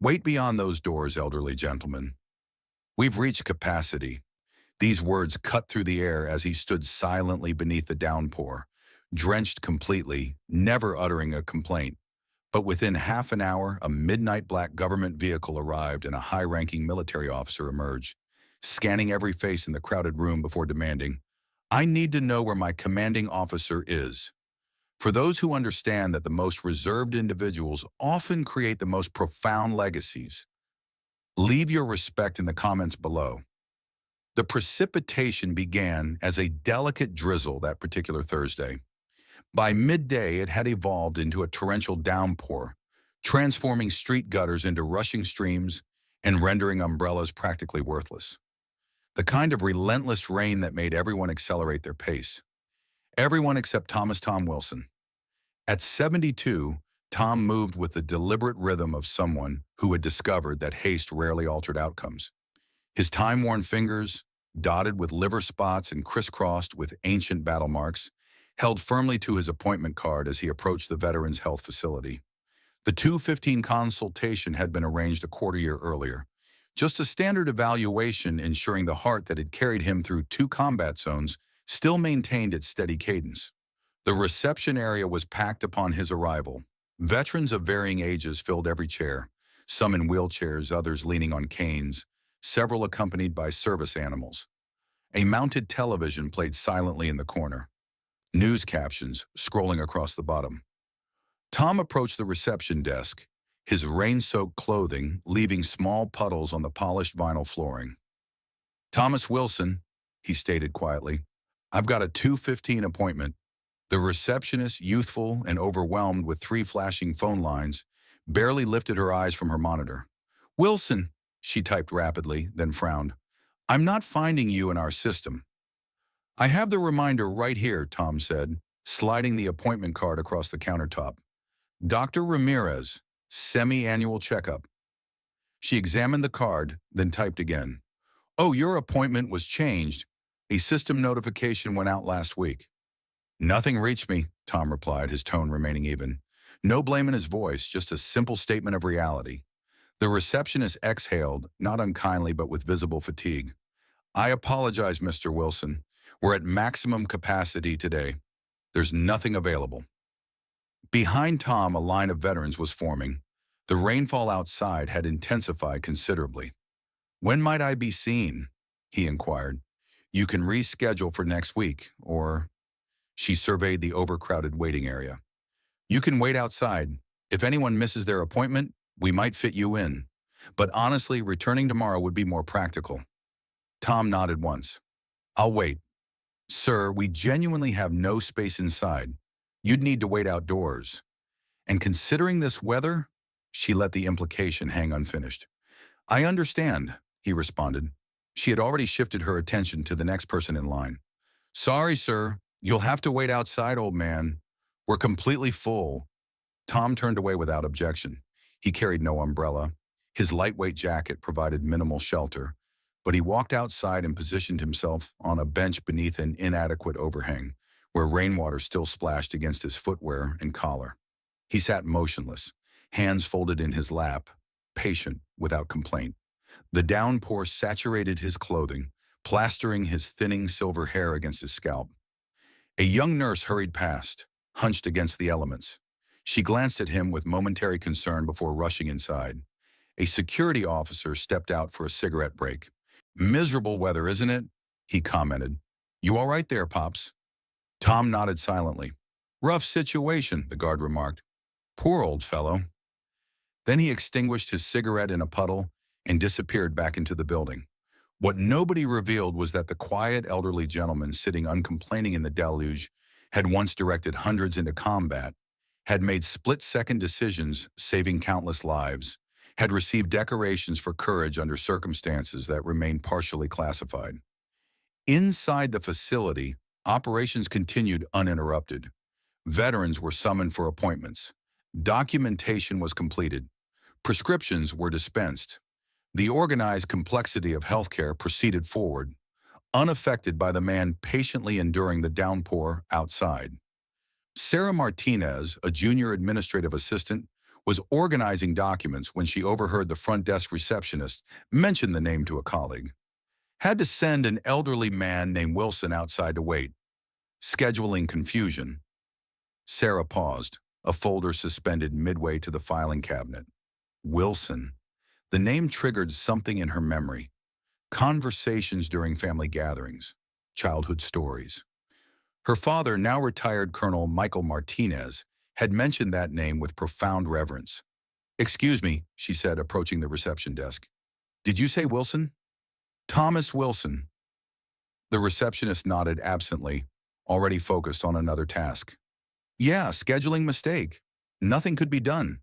Wait beyond those doors, elderly gentleman. We've reached capacity. These words cut through the air as he stood silently beneath the downpour, drenched completely, never uttering a complaint. But within half an hour, a midnight black government vehicle arrived and a high-ranking military officer emerged, scanning every face in the crowded room before demanding, "I need to know where my commanding officer is." For those who understand that the most reserved individuals often create the most profound legacies, leave your respect in the comments below. The precipitation began as a delicate drizzle that particular Thursday. By midday, it had evolved into a torrential downpour, transforming street gutters into rushing streams and rendering umbrellas practically worthless. The kind of relentless rain that made everyone accelerate their pace. Everyone except Thomas Tom Wilson. At 72, Tom moved with the deliberate rhythm of someone who had discovered that haste rarely altered outcomes. His time-worn fingers, dotted with liver spots and crisscrossed with ancient battle marks, held firmly to his appointment card as he approached the Veterans Health Facility. The 2:15 consultation had been arranged a quarter-year earlier, just a standard evaluation ensuring the heart that had carried him through 2 combat zones still maintained its steady cadence. The reception area was packed upon his arrival. Veterans of varying ages filled every chair, some in wheelchairs, others leaning on canes, several accompanied by service animals. A mounted television played silently in the corner, news captions scrolling across the bottom. Tom approached the reception desk, his rain-soaked clothing leaving small puddles on the polished vinyl flooring. "Thomas Wilson," he stated quietly, "I've got a 2:15 appointment." The receptionist, youthful and overwhelmed with 3 flashing phone lines, barely lifted her eyes from her monitor. "Wilson," she typed rapidly, then frowned. "I'm not finding you in our system." "I have the reminder right here," Tom said, sliding the appointment card across the countertop. "Dr. Ramirez, semi-annual checkup." She examined the card, then typed again. "Oh, your appointment was changed. A system notification went out last week." "Nothing reached me," Tom replied, his tone remaining even. No blame in his voice, just a simple statement of reality. The receptionist exhaled, not unkindly but with visible fatigue. "I apologize, Mr. Wilson. We're at maximum capacity today. There's nothing available." Behind Tom, a line of veterans was forming. The rainfall outside had intensified considerably. "When might I be seen?" he inquired. "You can reschedule for next week, or—" She surveyed the overcrowded waiting area. "You can wait outside. If anyone misses their appointment, we might fit you in. But honestly, returning tomorrow would be more practical." Tom nodded once. "I'll wait." "Sir, we genuinely have no space inside. You'd need to wait outdoors. And considering this weather—" She let the implication hang unfinished. "I understand," he responded. She had already shifted her attention to the next person in line. "Sorry, sir. You'll have to wait outside, old man. We're completely full." Tom turned away without objection. He carried no umbrella. His lightweight jacket provided minimal shelter, but he walked outside and positioned himself on a bench beneath an inadequate overhang, where rainwater still splashed against his footwear and collar. He sat motionless, hands folded in his lap, patient, without complaint. The downpour saturated his clothing, plastering his thinning silver hair against his scalp. A young nurse hurried past, hunched against the elements. She glanced at him with momentary concern before rushing inside. A security officer stepped out for a cigarette break. "Miserable weather, isn't it?" he commented. "You all right there, Pops?" Tom nodded silently. "Rough situation," the guard remarked. "Poor old fellow." Then he extinguished his cigarette in a puddle and disappeared back into the building. What nobody revealed was that the quiet elderly gentleman sitting uncomplaining in the deluge had once directed hundreds into combat, had made split-second decisions saving countless lives, had received decorations for courage under circumstances that remained partially classified. Inside the facility, operations continued uninterrupted. Veterans were summoned for appointments. Documentation was completed. Prescriptions were dispensed. The organized complexity of healthcare proceeded forward, unaffected by the man patiently enduring the downpour outside. Sarah Martinez, a junior administrative assistant, was organizing documents when she overheard the front desk receptionist mention the name to a colleague. Had to send an elderly man named Wilson outside to wait. Scheduling confusion. Sarah paused, a folder suspended midway to the filing cabinet. Wilson. The name triggered something in her memory. Conversations during family gatherings. Childhood stories. Her father, now retired Colonel Michael Martinez, had mentioned that name with profound reverence. "Excuse me," she said, approaching the reception desk. "Did you say Wilson?" "Thomas Wilson." The receptionist nodded absently, already focused on another task. "Yeah, scheduling mistake. Nothing could be done.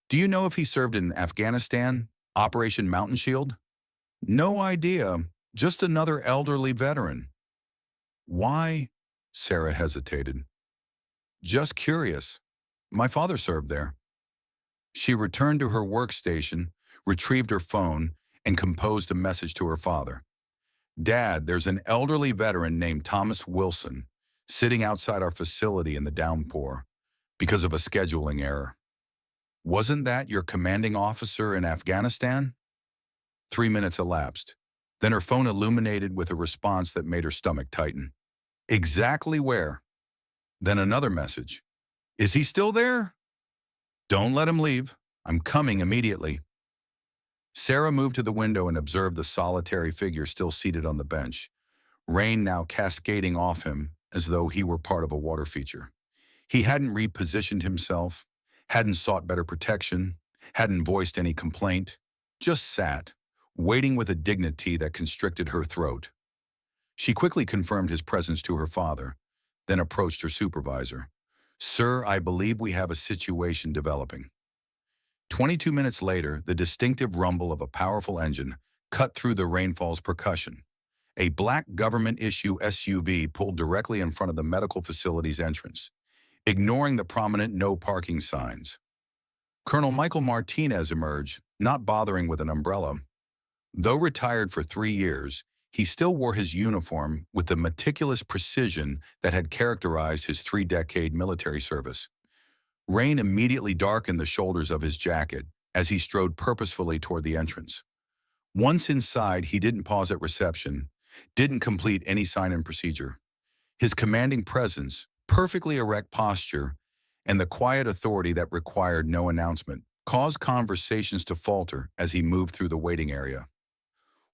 Do you know if he served in Afghanistan? Operation Mountain Shield?" "No idea. Just another elderly veteran." "Why?" Sarah hesitated. "Just curious. My father served there." She returned to her workstation, retrieved her phone, and composed a message to her father. "Dad, there's an elderly veteran named Thomas Wilson sitting outside our facility in the downpour because of a scheduling error. Wasn't that your commanding officer in Afghanistan?" 3 minutes elapsed. Then her phone illuminated with a response that made her stomach tighten. "Exactly where?" Then another message. "Is he still there?" "Don't let him leave. I'm coming immediately." Sarah moved to the window and observed the solitary figure still seated on the bench, rain now cascading off him as though he were part of a water feature. He hadn't repositioned himself, hadn't sought better protection, hadn't voiced any complaint, just sat, waiting with a dignity that constricted her throat. She quickly confirmed his presence to her father, then approached her supervisor. "Sir, I believe we have a situation developing." 22 minutes later, the distinctive rumble of a powerful engine cut through the rainfall's percussion. A black government-issue SUV pulled directly in front of the medical facility's entrance, ignoring the prominent no parking signs. Colonel Michael Martinez emerged, not bothering with an umbrella. Though retired for 3 years, he still wore his uniform with the meticulous precision that had characterized his 3-decade military service. Rain immediately darkened the shoulders of his jacket as he strode purposefully toward the entrance. Once inside, he didn't pause at reception, didn't complete any sign and procedure. His commanding presence, perfectly erect posture, and the quiet authority that required no announcement caused conversations to falter as he moved through the waiting area.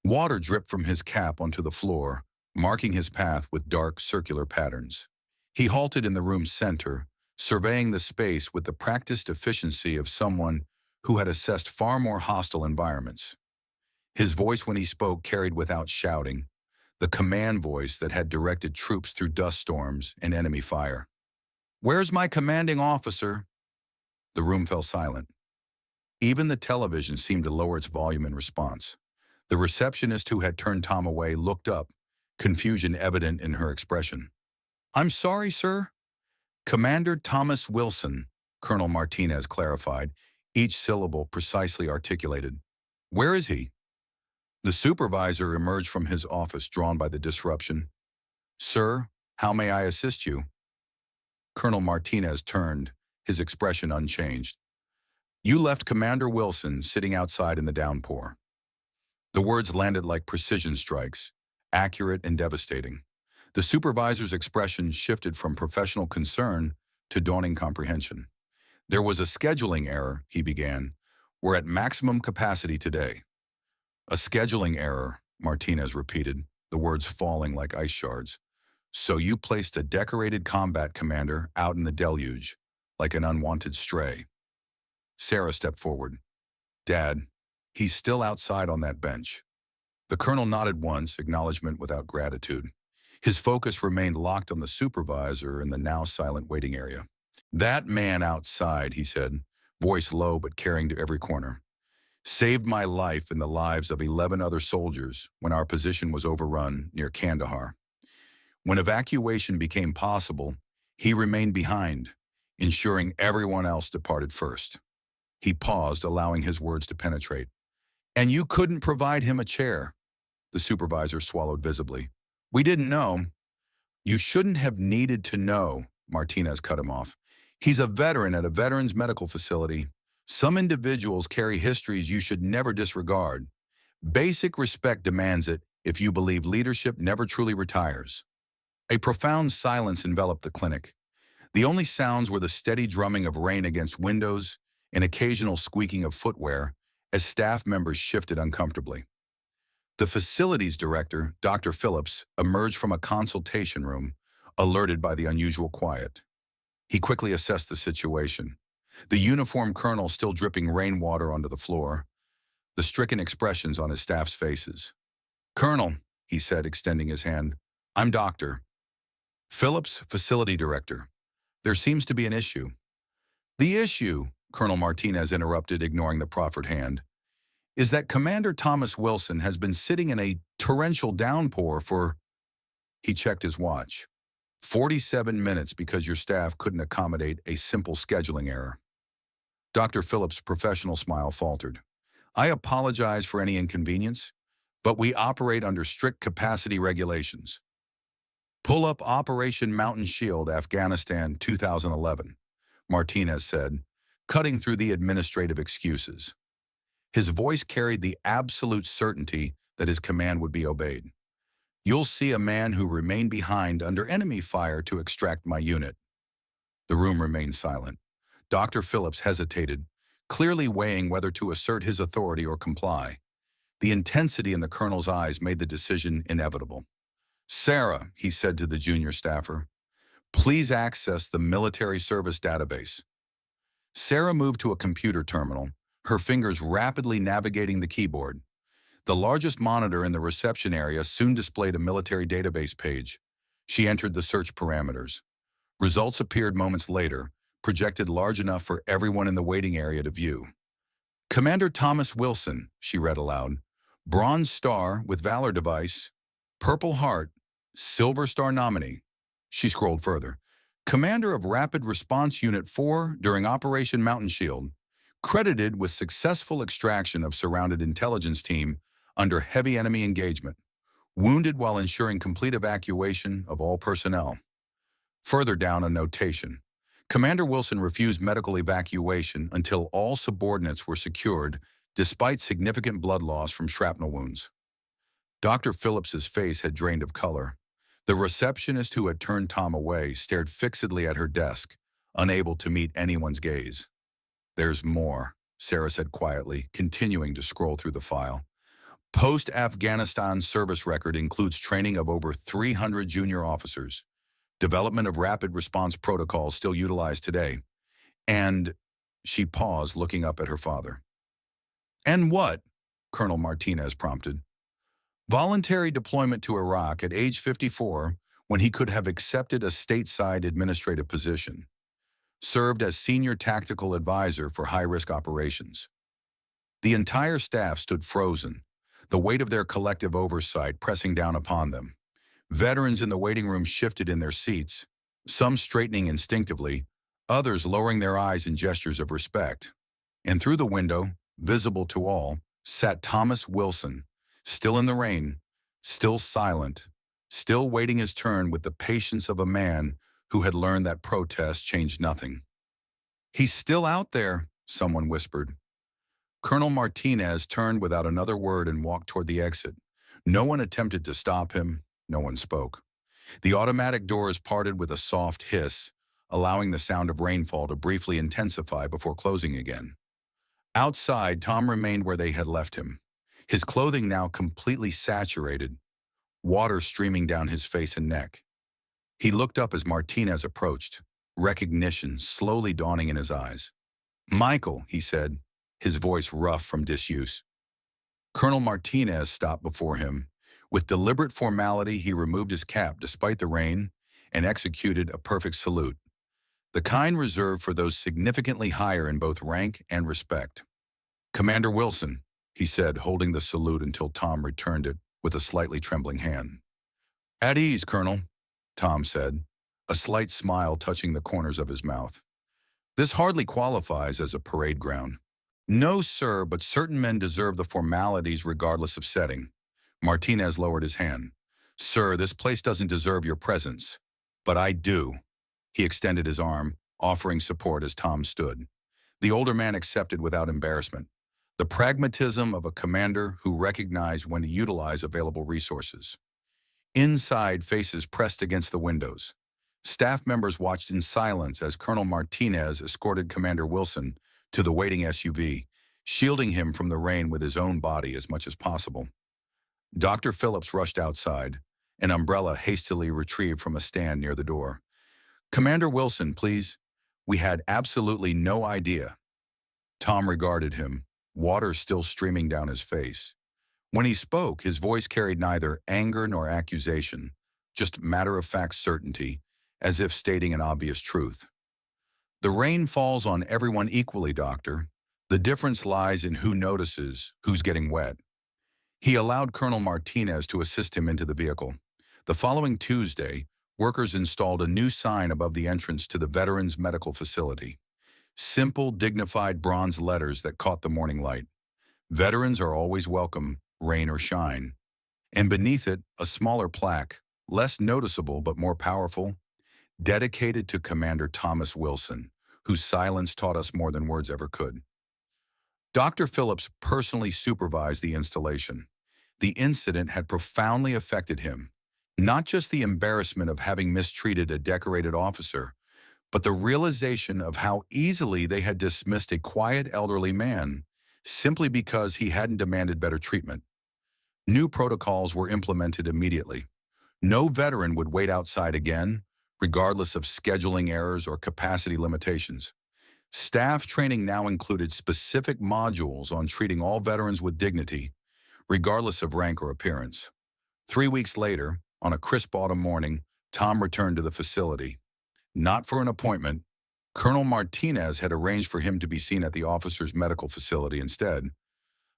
Water dripped from his cap onto the floor, marking his path with dark, circular patterns. He halted in the room's center, surveying the space with the practiced efficiency of someone who had assessed far more hostile environments. His voice when he spoke carried without shouting, the command voice that had directed troops through dust storms and enemy fire. "Where's my commanding officer?" The room fell silent. Even the television seemed to lower its volume in response. The receptionist who had turned Tom away looked up, confusion evident in her expression. "I'm sorry, sir." "Commander Thomas Wilson," Colonel Martinez clarified, each syllable precisely articulated. "Where is he?" The supervisor emerged from his office, drawn by the disruption. "Sir, how may I assist you?" Colonel Martinez turned, his expression unchanged. "You left Commander Wilson sitting outside in the downpour." The words landed like precision strikes, accurate and devastating. The supervisor's expression shifted from professional concern to dawning comprehension. "There was a scheduling error," he began. "We're at maximum capacity today." "A scheduling error," Martinez repeated, the words falling like ice shards. "So you placed a decorated combat commander out in the deluge, like an unwanted stray." Sarah stepped forward. "Dad, he's still outside on that bench." The colonel nodded once, acknowledgement without gratitude. His focus remained locked on the supervisor in the now silent waiting area. "That man outside," he said, voice low but carrying to every corner, "saved my life and the lives of 11 other soldiers when our position was overrun near Kandahar. When evacuation became possible, he remained behind, ensuring everyone else departed first." He paused, allowing his words to penetrate. "And you couldn't provide him a chair?" The supervisor swallowed visibly. "We didn't know." "You shouldn't have needed to know," Martinez cut him off. "He's a veteran at a veterans medical facility. Some individuals carry histories you should never disregard. Basic respect demands it if you believe leadership never truly retires. A profound silence enveloped the clinic. The only sounds were the steady drumming of rain against windows, an occasional squeaking of footwear, as staff members shifted uncomfortably. The facilities director, Dr. Phillips, emerged from a consultation room, alerted by the unusual quiet. He quickly assessed the situation. The uniformed colonel still dripping rainwater onto the floor, the stricken expressions on his staff's faces. "Colonel," he said, extending his hand, "I'm Dr. Phillips, facility director. There seems to be an issue." "The issue," Colonel Martinez interrupted, ignoring the proffered hand, "is that Commander Thomas Wilson has been sitting in a torrential downpour for—" He checked his watch. 47 minutes because your staff couldn't accommodate a simple scheduling error. Dr. Phillips' professional smile faltered. "I apologize for any inconvenience, but we operate under strict capacity regulations. Pull up Operation Mountain Shield, Afghanistan, 2011, Martinez said, cutting through the administrative excuses. His voice carried the absolute certainty that his command would be obeyed. "You'll see a man who remained behind under enemy fire to extract my unit." The room remained silent. Dr. Phillips hesitated, clearly weighing whether to assert his authority or comply. The intensity in the colonel's eyes made the decision inevitable. "Sarah," he said to the junior staffer, "please access the military service database." Sarah moved to a computer terminal, her fingers rapidly navigating the keyboard. The largest monitor in the reception area soon displayed a military database page. She entered the search parameters. Results appeared moments later, projected large enough for everyone in the waiting area to view. "Commander Thomas Wilson," she read aloud. "Bronze Star with Valor Device, Purple Heart, Silver Star nominee." She scrolled further. "Commander of Rapid Response Unit 4 during Operation Mountain Shield. Credited with successful extraction of surrounded intelligence team under heavy enemy engagement. Wounded while ensuring complete evacuation of all personnel." Further down, a notation. "Commander Wilson refused medical evacuation until all subordinates were secured, despite significant blood loss from shrapnel wounds." Dr. Phillips's face had drained of color. The receptionist who had turned Tom away stared fixedly at her desk, unable to meet anyone's gaze. "There's more," Sarah said quietly, continuing to scroll through the file. "Post-Afghanistan service record includes training of over 300 junior officers. Development of rapid response protocols still utilized today. And—" She paused, looking up at her father. "And what?" Colonel Martinez prompted. "Voluntary deployment to Iraq at age 54 when he could have accepted a stateside administrative position. Served as senior tactical advisor for high-risk operations." The entire staff stood frozen, the weight of their collective oversight pressing down upon them. Veterans in the waiting room shifted in their seats, some straightening instinctively, others lowering their eyes in gestures of respect. And through the window, visible to all, sat Thomas Wilson, still in the rain, still silent, still waiting his turn with the patience of a man who had learned that protest changed nothing. "He's still out there," someone whispered. Colonel Martinez turned without another word and walked toward the exit. No one attempted to stop him. No one spoke. The automatic doors parted with a soft hiss, allowing the sound of rainfall to briefly intensify before closing again. Outside, Tom remained where they had left him, his clothing now completely saturated, water streaming down his face and neck. He looked up as Martinez approached, recognition slowly dawning in his eyes. "Michael," he said, his voice rough from disuse. Colonel Martinez stopped before him. With deliberate formality, he removed his cap despite the rain and executed a perfect salute, the kind reserved for those significantly higher in both rank and respect. "Commander Wilson," he said, holding the salute until Tom returned it with a slightly trembling hand. "At ease, Colonel," Tom said, a slight smile touching the corners of his mouth. "This hardly qualifies as a parade ground." "No, sir, but certain men deserve the formalities regardless of setting." Martinez lowered his hand. "Sir, this place doesn't deserve your presence, but I do." He extended his arm, offering support as Tom stood. The older man accepted without embarrassment. The pragmatism of a commander who recognized when to utilize available resources. Inside, faces pressed against the windows. Staff members watched in silence as Colonel Martinez escorted Commander Wilson to the waiting SUV, shielding him from the rain with his own body as much as possible. Dr. Phillips rushed outside, an umbrella hastily retrieved from a stand near the door. "Commander Wilson, please." "We had absolutely no idea." Tom regarded him, water still streaming down his face. When he spoke, his voice carried neither anger nor accusation, just matter-of-fact certainty, as if stating an obvious truth. "The rain falls on everyone equally, Doctor. The difference lies in who notices, who's getting wet." He allowed Colonel Martinez to assist him into the vehicle. The following Tuesday, workers installed a new sign above the entrance to the Veterans Medical Facility. Simple, dignified bronze letters that caught the morning light. "Veterans are always welcome, rain or shine." And beneath it, a smaller plaque, less noticeable but more powerful, dedicated to Commander Thomas Wilson, whose silence taught us more than words ever could. Dr. Phillips personally supervised the installation. The incident had profoundly affected him, not just the embarrassment of having mistreated a decorated officer, but the realization of how easily they had dismissed a quiet elderly man simply because he hadn't demanded better treatment. New protocols were implemented immediately. No veteran would wait outside again, regardless of scheduling errors or capacity limitations. Staff training now included specific modules on treating all veterans with dignity, regardless of rank or appearance. 3 weeks later, on a crisp autumn morning, Tom returned to the facility. Not for an appointment. Colonel Martinez had arranged for him to be seen at the officer's medical facility instead,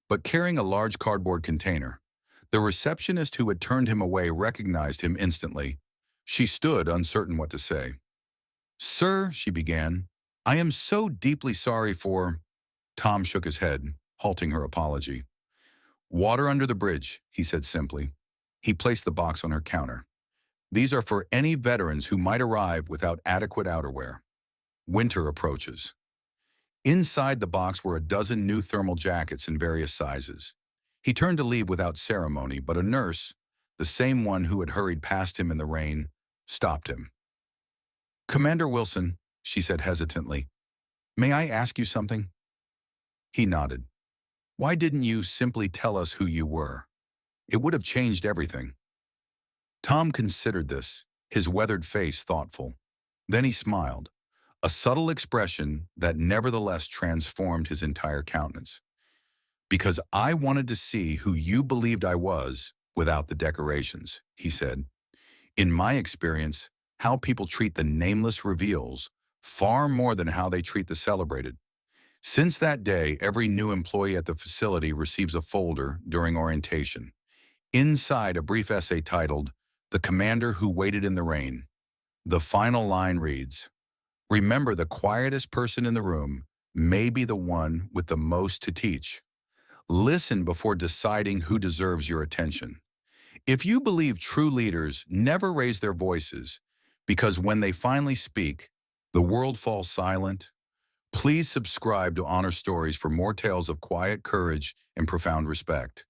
but carrying a large cardboard container. The receptionist who had turned him away recognized him instantly. She stood, uncertain what to say. "Sir," she began, "I am so deeply sorry for—" Tom shook his head, halting her apology. "Water under the bridge," he said simply. He placed the box on her counter. "These are for any veterans who might arrive without adequate outerwear. Winter approaches." Inside the box were a dozen new thermal jackets in various sizes. He turned to leave without ceremony, but a nurse, the same one who had hurried past him in the rain, stopped him. "Commander Wilson," she said hesitantly, "may I ask you something?" He nodded. "Why didn't you simply tell us who you were? It would have changed everything." Tom considered this, his weathered face thoughtful. Then he smiled, a subtle expression that nevertheless transformed his entire countenance. "Because I wanted to see who you believed I was without the decorations," he said. "In my experience, how people treat the nameless reveals far more than how they treat the celebrated." Since that day, every new employee at the facility receives a folder during orientation. Inside, a brief essay titled, "The Commander Who Waited in the Rain." The final line reads, "Remember, the quietest person in the room may be the one with the most to teach. Listen before deciding who deserves your attention." If you believe true leaders never raise their voices because when they finally speak, the world falls silent, please subscribe to Honor Stories for more tales of quiet courage and profound respect.